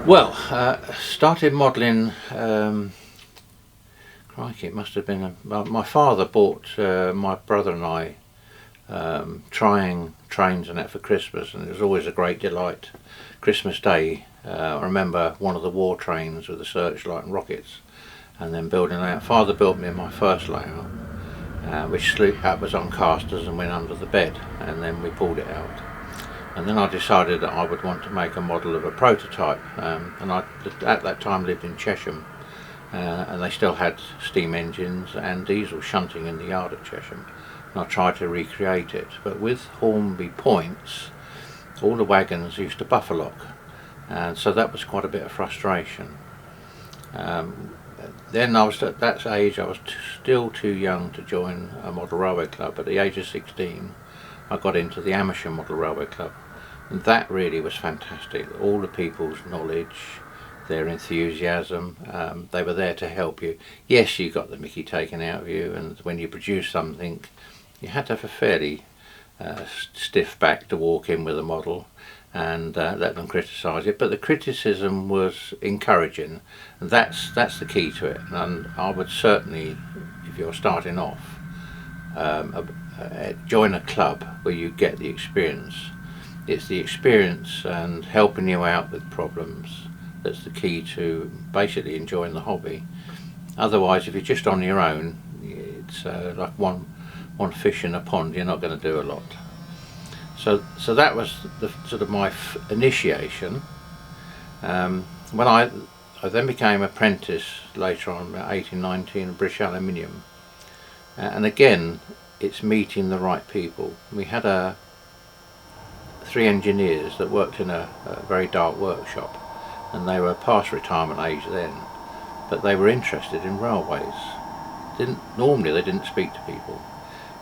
Well, started modelling, crikey, it must have been, my father bought my brother and I trying trains and that for Christmas, and it was always a great delight. Christmas Day, I remember one of the war trains with the searchlight and rockets, and then building out. Father built me my first layout, which was on casters and went under the bed, and then we pulled it out. And then I decided that I would want to make a model of a prototype, and I at that time lived in Chesham, and they still had steam engines and diesel shunting in the yard at Chesham, and I tried to recreate it, but with Hornby points all the wagons used to buffer lock, and so that was quite a bit of frustration. Then I was at that age, I was still too young to join a model railway club. At the age of 16 I got into the Amersham Model Railway Club, and that really was fantastic. All the people's knowledge, their enthusiasm, they were there to help you. Yes, you got the mickey taken out of you, and when you produced something you had to have a fairly stiff back to walk in with a model and let them criticise it, but the criticism was encouraging, and that's the key to it. And I would certainly, if you're starting off, join a club where you get the experience. It's the experience and helping you out with problems that's the key to basically enjoying the hobby. Otherwise, if you're just on your own, it's like one fish in a pond. You're not going to do a lot. So that was the sort of my initiation. When I then became apprentice later on, about 18, 19, at British Aluminium, and again it's meeting the right people. We had 3 engineers that worked in a very dark workshop, and they were past retirement age then, but they were interested in railways. Normally they didn't speak to people.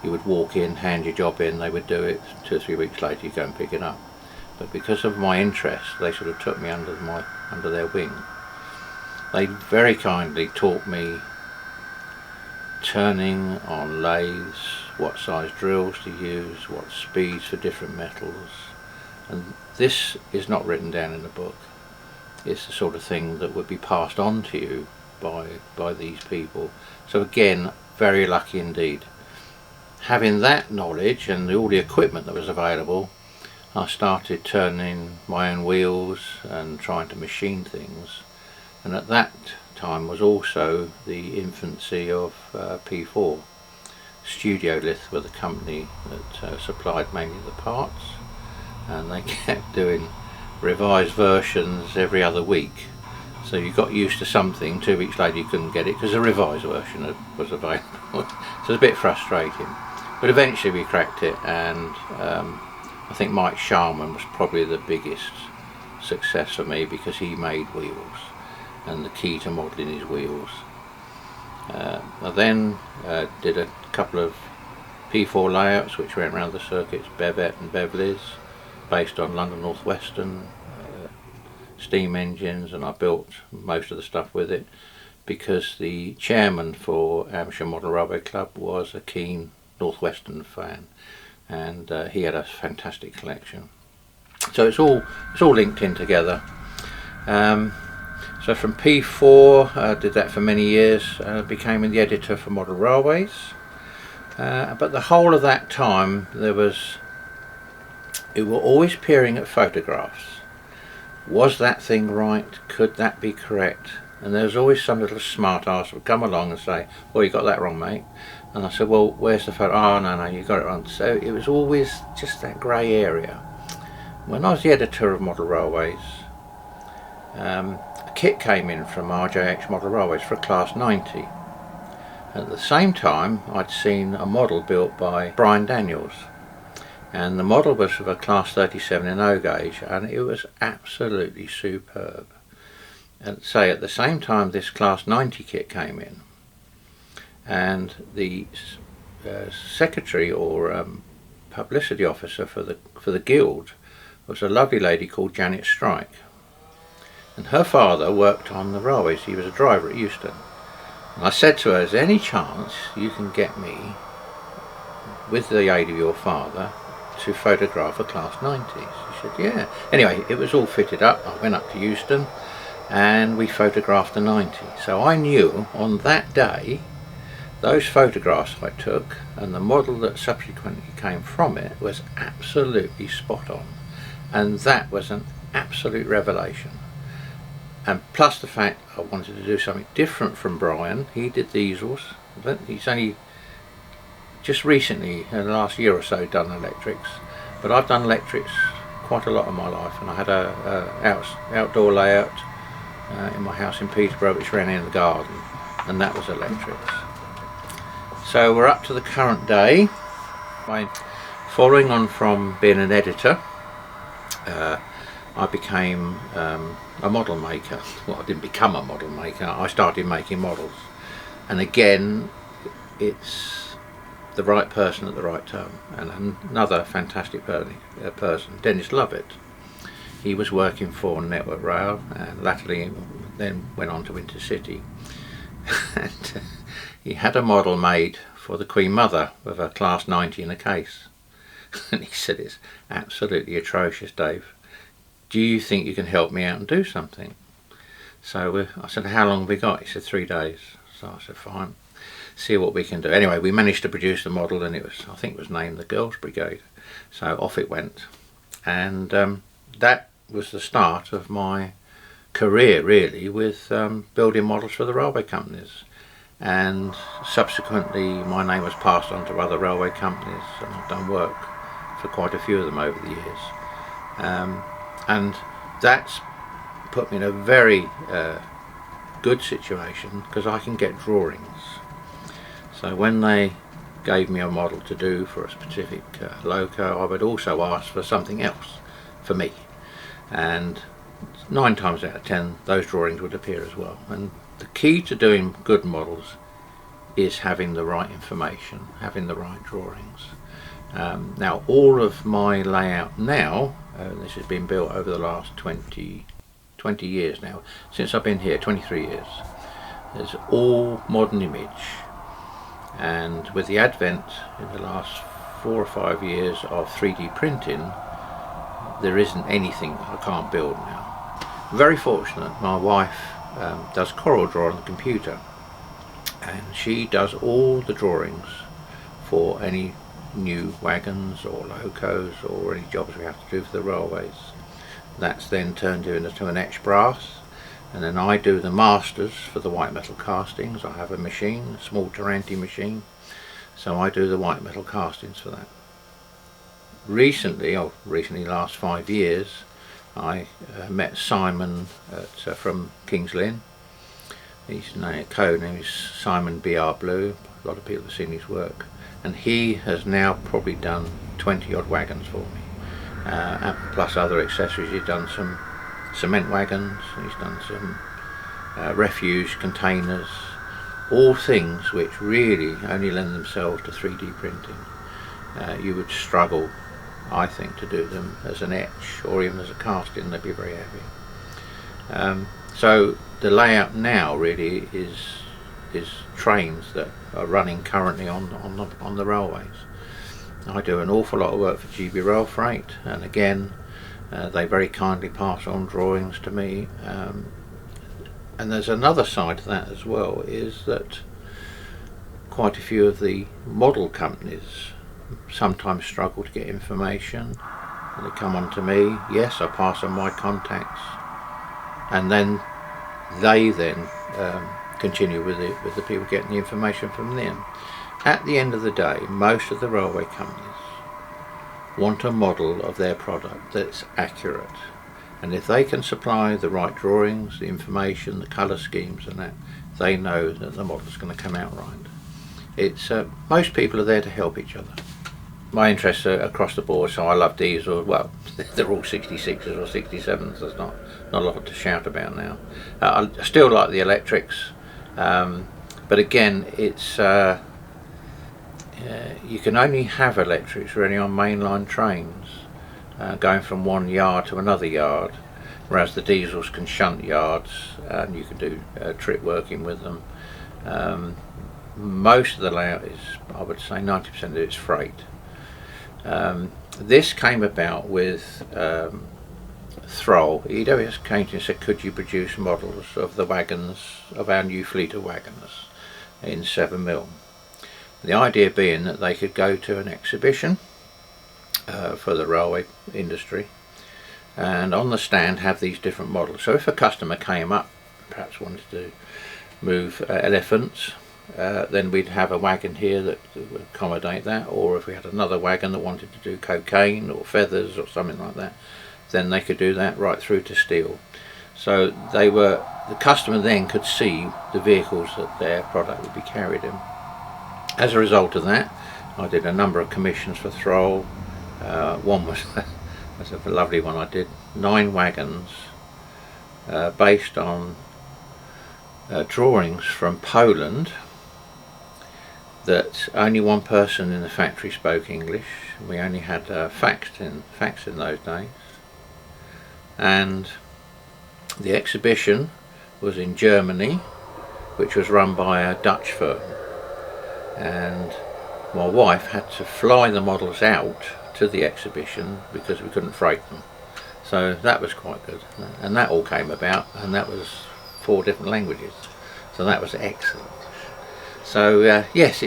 You would walk in, hand your job in, they would do it. 2 or 3 weeks later you go and pick it up. But because of my interest, they sort of took me under their wing. They very kindly taught me turning on lathes, what size drills to use, what speeds for different metals, and this is not written down in the book. It's the sort of thing that would be passed on to you by these people. So again, very lucky indeed. Having that knowledge and all the equipment that was available, I started turning my own wheels and trying to machine things, and at that time was also the infancy of P4. Studio Lith were the company that supplied mainly the parts, and they kept doing revised versions every other week, so you got used to something. 2 weeks later you couldn't get it because a revised version was available. So it was a bit frustrating, but eventually we cracked it, and I think Mike Sharman was probably the biggest success for me because he made wheels, and the key to modelling is wheels. I then did a couple of P4 layouts which went around the circuits, Bevet and Beverleys, based on London North Western steam engines, and I built most of the stuff with it because the chairman for Amersham Model Railway Club was a keen North Western fan, and he had a fantastic collection. So it's all linked in together. So from P4, did that for many years, became the editor for Model Railways, but the whole of that time it were always peering at photographs. Was that thing right? Could that be correct? And there was always some little smart ass would come along and say, "Well, you got that wrong, mate." And I said, "Well, where's the photo?" "Oh, no, you got it wrong." So it was always just that grey area. When I was the editor of Model Railways, a kit came in from RJX Model Railways for a Class 90. At the same time, I'd seen a model built by Brian Daniels, and the model was of a Class 37 in O gauge, and it was absolutely superb. And say at the same time this Class 90 kit came in, and the secretary or publicity officer for the guild was a lovely lady called Janet Strike, and her father worked on the railways. He was a driver at Euston, and I said to her, "Is there any chance you can get me, with the aid of your father, to photograph a Class 90? said, yeah. Anyway, it was all fitted up. I went up to Euston and we photographed the 90. So I knew on that day, those photographs I took and the model that subsequently came from it was absolutely spot on. And that was an absolute revelation. And plus the fact I wanted to do something different from Brian. He did diesels, but he's only just recently, in the last year or so, done electrics. But I've done electrics quite a lot in my life, and I had a outdoor layout in my house in Peterborough which ran in the garden, and that was electrics. So we're up to the current day. Following on from being an editor, I became a model maker. Well, I didn't become a model maker, I started making models. And again, it's the right person at the right time. And another fantastic person, Dennis Lovett. He was working for Network Rail and latterly then went on to Intercity. And he had a model made for the Queen Mother with a Class 90 in a case. And he said, it's absolutely atrocious, Dave. Do you think you can help me out and do something? So I said, how long have we got? He said, 3 days. So I said, fine, see what we can do. Anyway, we managed to produce the model, and it was, I think it was named the Girls Brigade. So off it went. And that was the start of my career, really, with building models for the railway companies. And subsequently my name was passed on to other railway companies, and I've done work for quite a few of them over the years. And that's put me in a very good situation because I can get drawings. So when they gave me a model to do for a specific loco, I would also ask for something else for me, and 9 times out of 10 those drawings would appear as well. And the key to doing good models is having the right information, having the right drawings. Now all of my layout now, this has been built over the last 20 years now, since I've been here, 23 years, is all modern image. And with the advent in the last 4 or 5 years of 3D printing, there isn't anything I can't build now. Very fortunate, my wife does Corel Draw on the computer, and she does all the drawings for any new wagons or locos or any jobs we have to do for the railways. That's then turned into an etched brass, and then I do the masters for the white metal castings. I have a machine, a small Taranti machine, so I do the white metal castings for that. Recently last 5 years, I met Simon from King's Lynn. His code name is Simon BR Blue. A lot of people have seen his work, and he has now probably done 20 odd wagons for me, plus other accessories. He's done some cement wagons, he's done some refuse containers, all things which really only lend themselves to 3D printing. You would struggle, I think, to do them as an etch or even as a casting. They'd be very heavy. So the layout now really is trains that are running currently on the railways. I do an awful lot of work for GB Rail Freight, and again they very kindly pass on drawings to me. And there's another side to that as well, is that quite a few of the model companies sometimes struggle to get information, and they come on to me. Yes, I pass on my contacts, and then they continue with the people getting the information from them. At the end of the day, most of the railway companies want a model of their product that's accurate, and if they can supply the right drawings, the information, the colour schemes and that, they know that the model's going to come out right. It's most people are there to help each other. My interests are across the board, so I love diesel. Well, they're all 66s or 67s. There's not a lot to shout about now. I still like the electrics, but again, it's you can only have electrics really on mainline trains, going from one yard to another yard, whereas the diesels can shunt yards and you can do trip working with them. Most of the layout is, I would say 90% of it's freight. this came about with Thrall. He'd always came to me and said, could you produce models of the wagons, of our new fleet of wagons in 7mm? The idea being that they could go to an exhibition for the railway industry, and on the stand have these different models. So if a customer came up, perhaps wanted to move elephants, then we'd have a wagon here that would accommodate that, or if we had another wagon that wanted to do cocaine or feathers or something like that, then they could do that right through to steel. So the customer then could see the vehicles that their product would be carried in. As a result of that, I did a number of commissions for Thrall. One was a lovely one. I did 9 wagons based on drawings from Poland, that only one person in the factory spoke English. We only had fax in those days, and the exhibition was in Germany, which was run by a Dutch firm, and my wife had to fly the models out to the exhibition because we couldn't freight them. So that was quite good, and that all came about, and that was 4 different languages, so that was excellent. So yes,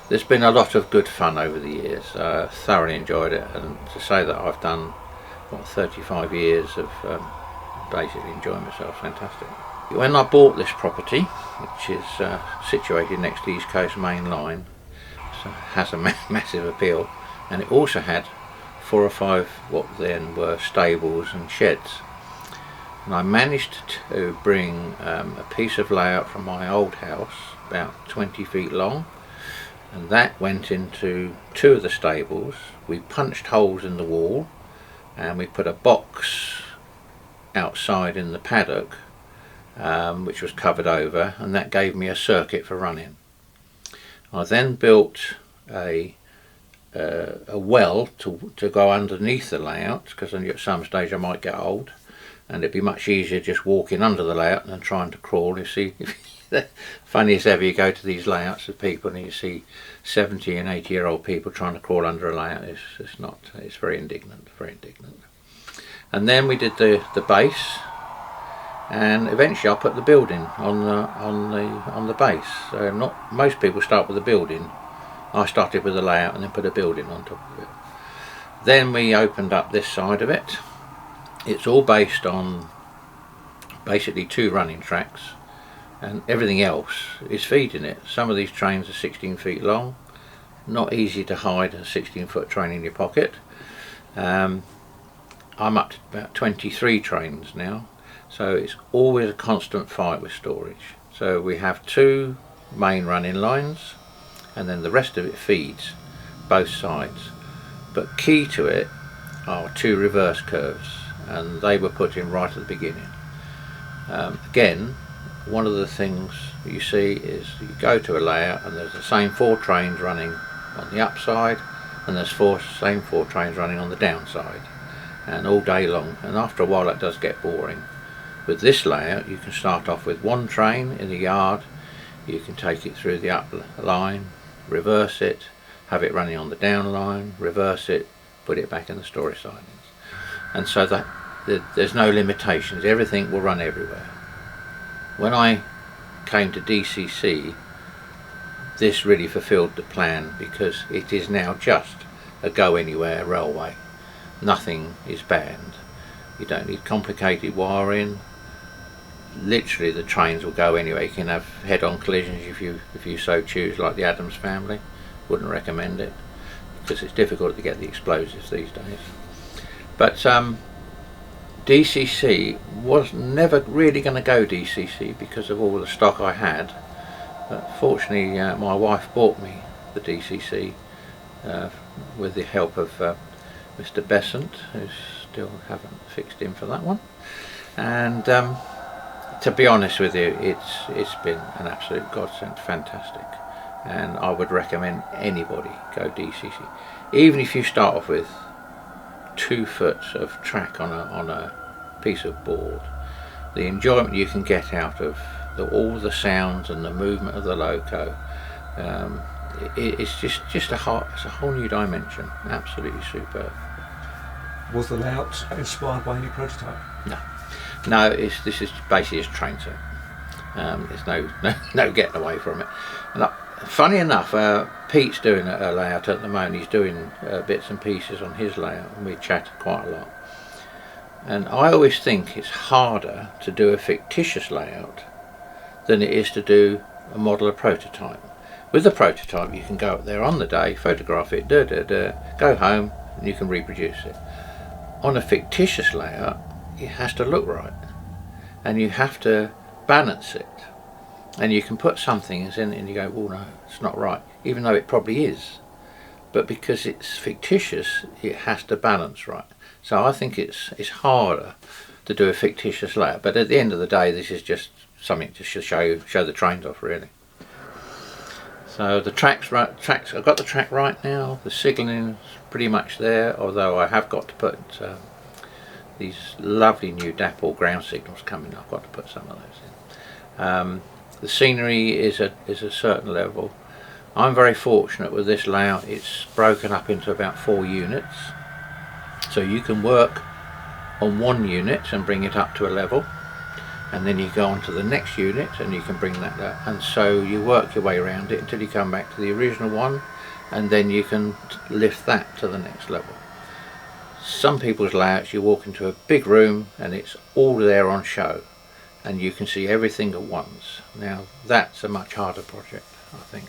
there's been a lot of good fun over the years. Thoroughly enjoyed it, and to say that I've done 35 years of basically enjoying myself, fantastic. When I bought this property, which is situated next to the East Coast Main Line, so it has a massive appeal, and it also had 4 or 5 what then were stables and sheds. And I managed to bring a piece of layout from my old house, about 20 feet long, and that went into 2 of the stables. We punched holes in the wall, and we put a box outside in the paddock, which was covered over, and that gave me a circuit for running. I then built a well to go underneath the layout, because I knew at some stage I might get old, and it'd be much easier just walking under the layout than trying to crawl. You see, funny as ever, you go to these layouts of people and you see 70 and 80-year-old people trying to crawl under a layout. It's very indignant, very indignant. And then we did the base, and eventually I put the building on the base. So not most people start with the building. I started with the layout and then put a building on top of it. Then we opened up this side of it. It's all based on basically 2 running tracks, and everything else is feeding it. Some of these trains are 16 feet long, not easy to hide a 16-foot train in your pocket. I'm up to about 23 trains now, so it's always a constant fight with storage. So we have 2 main running lines, and then the rest of it feeds both sides. But key to it are 2 reverse curves, and they were put in right at the beginning. Again, one of the things you see is you go to a layout and there's the same 4 trains running on the upside, and there's same 4 trains running on the downside, and all day long, and after a while that does get boring. With this layout you can start off with 1 train in the yard, you can take it through the up line, reverse it, have it running on the down line, reverse it, put it back in the storage sidings. And so that there's no limitations, everything will run everywhere. When I came to DCC, this really fulfilled the plan, because it is now just a go anywhere railway. Nothing is banned. You don't need complicated wiring. Literally the trains will go anywhere. You can have head-on collisions if you so choose, like the Addams family. Wouldn't recommend it, because it's difficult to get the explosives these days. But DCC was never really going to go DCC because of all the stock I had. But fortunately my wife bought me the DCC with the help of Mr. Besant, who still haven't fixed him for that one. And to be honest with you, it's been an absolute godsend, fantastic, and I would recommend anybody go DCC, even if you start off with 2 foot of track on a piece of board. The enjoyment you can get out of all the sounds and the movement of the loco, it's just a whole new dimension. Absolutely superb. Was the layout inspired by any prototype? No, this is basically his train set. There's no getting away from it. And funny enough, Pete's doing a layout at the moment. He's doing bits and pieces on his layout, and we chatted quite a lot. And I always think it's harder to do a fictitious layout than it is to do a model of prototype. With the prototype, you can go up there on the day, photograph it, go home, and you can reproduce it. On a fictitious layout, it has to look right, and you have to balance it, and you can put some things in and you go, oh no, it's not right, even though it probably is, but because it's fictitious, it has to balance right. So I think it's harder to do a fictitious layout, but at the end of the day, this is just something to show the trains off, really. So the tracks, I've got the track right now. The signalling is pretty much there, although I have got to put these lovely new dapple ground signals coming. I've got to put some of those in. The scenery is at a certain level. I'm very fortunate with this layout. It's broken up into about 4 units, so you can work on one unit and bring it up to a level, and then you go on to the next unit and you can bring that up, and so you work your way around it until you come back to the original one, and then you can lift that to the next level. Some people's layouts, you walk into a big room and it's all there on show and you can see everything at once. Now that's a much harder project, I think.